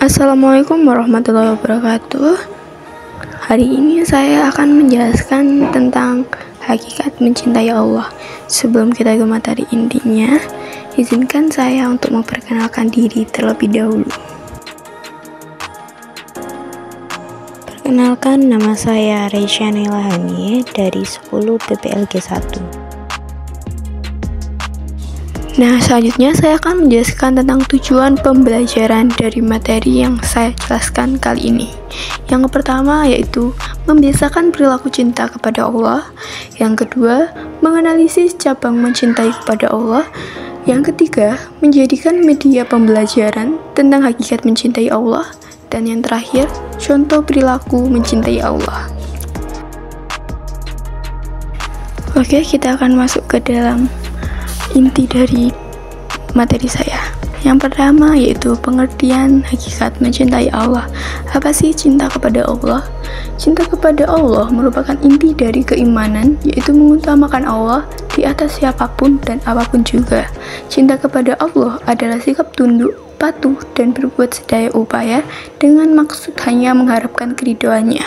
Assalamualaikum warahmatullahi wabarakatuh. Hari ini saya akan menjelaskan tentang hakikat mencintai Allah. Sebelum kita ke materi intinya, izinkan saya untuk memperkenalkan diri terlebih dahulu. Perkenalkan, nama saya Reisha Nilahani dari 10 PPLG 1. Nah, selanjutnya saya akan menjelaskan tentang tujuan pembelajaran dari materi yang saya jelaskan kali ini. Yang pertama yaitu membiasakan perilaku cinta kepada Allah. Yang kedua, menganalisis cabang mencintai kepada Allah. Yang ketiga, menjadikan media pembelajaran tentang hakikat mencintai Allah. Dan yang terakhir, contoh perilaku mencintai Allah. Oke, kita akan masuk ke dalam inti dari materi saya. Yang pertama yaitu pengertian hakikat mencintai Allah. Apa sih cinta kepada Allah? Cinta kepada Allah merupakan inti dari keimanan, yaitu mengutamakan Allah di atas siapapun dan apapun juga. Cinta kepada Allah adalah sikap tunduk, patuh, dan berbuat sedaya upaya dengan maksud hanya mengharapkan keridhoannya.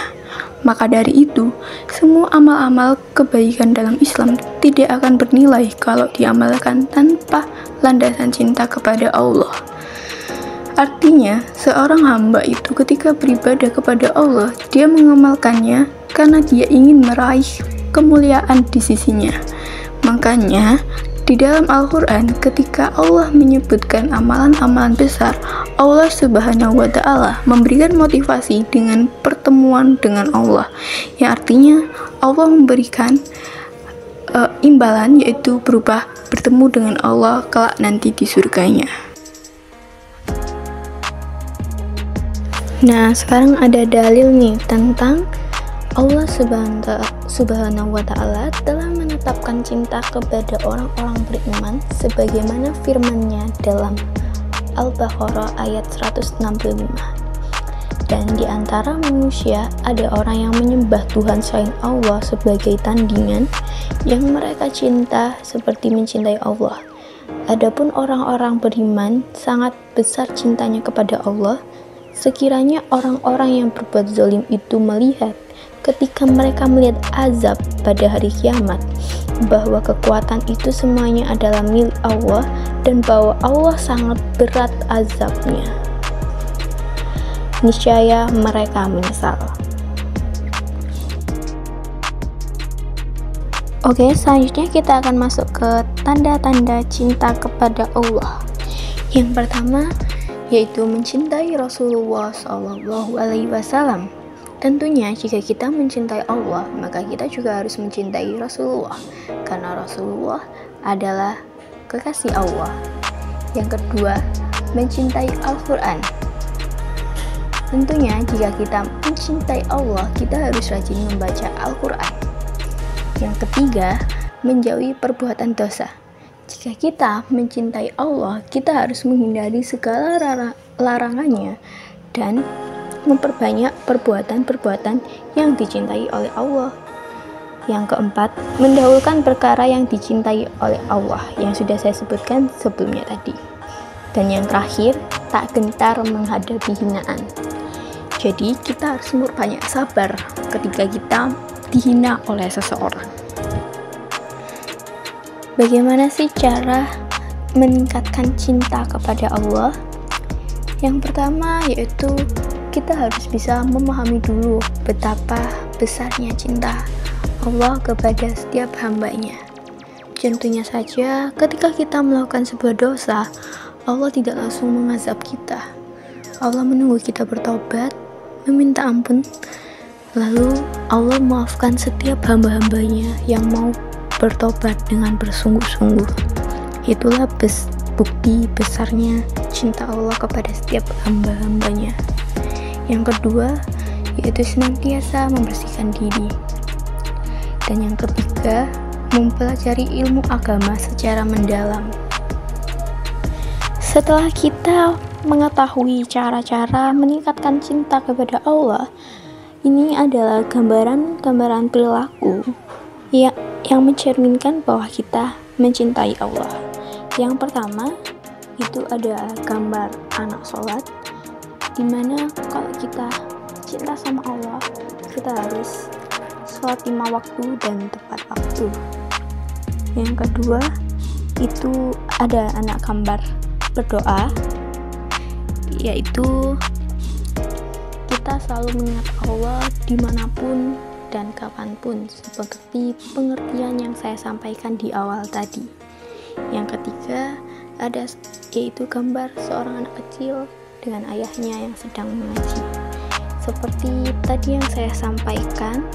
Maka dari itu, semua amal-amal kebaikan dalam Islam tidak akan bernilai kalau diamalkan tanpa landasan cinta kepada Allah. Artinya, seorang hamba itu ketika beribadah kepada Allah, dia mengamalkannya karena dia ingin meraih kemuliaan di sisinya. Makanya, di dalam Al-Quran, ketika Allah menyebutkan amalan-amalan besar, Allah Subhanahu wa Ta'ala memberikan motivasi dengan pertemuan dengan Allah, yang artinya Allah memberikan imbalan, yaitu berupa bertemu dengan Allah kelak nanti di surganya. Nah, sekarang ada dalil nih tentang Allah Subhanahu wa Ta'ala telah menetapkan cinta kepada orang-orang beriman sebagaimana firman-Nya dalam Al-Baqarah ayat 165. Dan di antara manusia ada orang yang menyembah Tuhan selain Allah sebagai tandingan yang mereka cinta seperti mencintai Allah. Adapun orang-orang beriman sangat besar cintanya kepada Allah. Sekiranya orang-orang yang berbuat zalim itu melihat ketika mereka melihat azab pada hari kiamat, bahwa kekuatan itu semuanya adalah milik Allah dan bahwa Allah sangat berat azabnya, niscaya mereka menyesal. Oke, selanjutnya kita akan masuk ke tanda-tanda cinta kepada Allah. Yang pertama yaitu mencintai Rasulullah SAW. Tentunya jika kita mencintai Allah, maka kita juga harus mencintai Rasulullah, karena Rasulullah adalah kekasih Allah. Yang kedua, mencintai Al-Quran. Tentunya jika kita mencintai Allah, kita harus rajin membaca Al-Quran. Yang ketiga, menjauhi perbuatan dosa. Jika kita mencintai Allah, kita harus menghindari segala larangannya dan memperbanyak perbuatan-perbuatan yang dicintai oleh Allah. Yang keempat, mendahulukan perkara yang dicintai oleh Allah yang sudah saya sebutkan sebelumnya tadi. Dan yang terakhir, tak gentar menghadapi hinaan. Jadi kita harus memperbanyak sabar ketika kita dihina oleh seseorang. Bagaimana sih cara meningkatkan cinta kepada Allah? Yang pertama yaitu kita harus bisa memahami dulu betapa besarnya cinta Allah kepada setiap hambanya. Contohnya saja, ketika kita melakukan sebuah dosa, Allah tidak langsung mengazab kita. Allah menunggu kita bertobat, meminta ampun, lalu Allah memaafkan setiap hamba-hambanya yang mau bertobat dengan bersungguh-sungguh. Itulah bukti besarnya cinta Allah kepada setiap hamba-hambanya. Yang kedua yaitu senantiasa membersihkan diri. Dan yang ketiga, mempelajari ilmu agama secara mendalam. Setelah kita mengetahui cara-cara meningkatkan cinta kepada Allah, ini adalah gambaran-gambaran perilaku yang mencerminkan bahwa kita mencintai Allah. Yang pertama itu ada gambar anak sholat, dimana kalau kita cinta sama Allah, kita harus sholat 5 waktu dan tepat waktu. Yang kedua, itu ada anak gambar berdoa, yaitu kita selalu mengingat Allah dimanapun dan kapanpun, seperti pengertian yang saya sampaikan di awal tadi. Yang ketiga, yaitu gambar seorang anak kecil dengan ayahnya yang sedang mengaji. Seperti tadi yang saya sampaikan,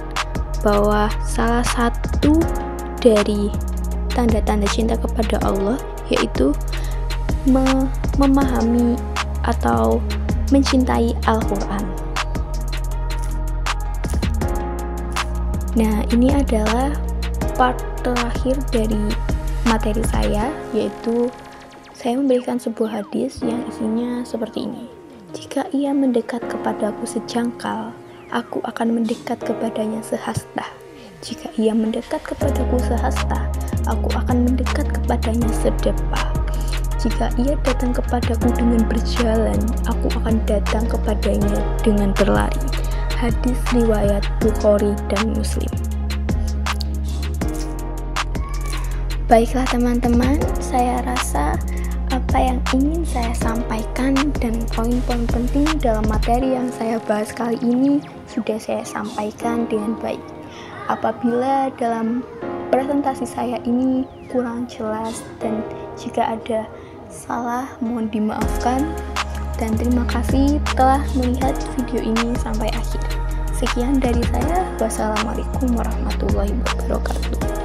bahwa salah satu dari tanda-tanda cinta kepada Allah yaitu memahami atau mencintai Al-Quran. Nah, ini adalah part terakhir dari materi saya, yaitu saya memberikan sebuah hadis yang isinya seperti ini. Jika ia mendekat kepadaku sejangkal, aku akan mendekat kepadanya sehasta. Jika ia mendekat kepadaku sehasta, aku akan mendekat kepadanya sedepa. Jika ia datang kepadaku dengan berjalan, aku akan datang kepadanya dengan berlari. Hadis riwayat Bukhari dan Muslim. Baiklah teman-teman, saya rasa apa yang ingin saya sampaikan dan poin-poin penting dalam materi yang saya bahas kali ini sudah saya sampaikan dengan baik. Apabila dalam presentasi saya ini kurang jelas dan jika ada salah, mohon dimaafkan. Dan terima kasih telah melihat video ini sampai akhir. Sekian dari saya. Wassalamualaikum warahmatullahi wabarakatuh.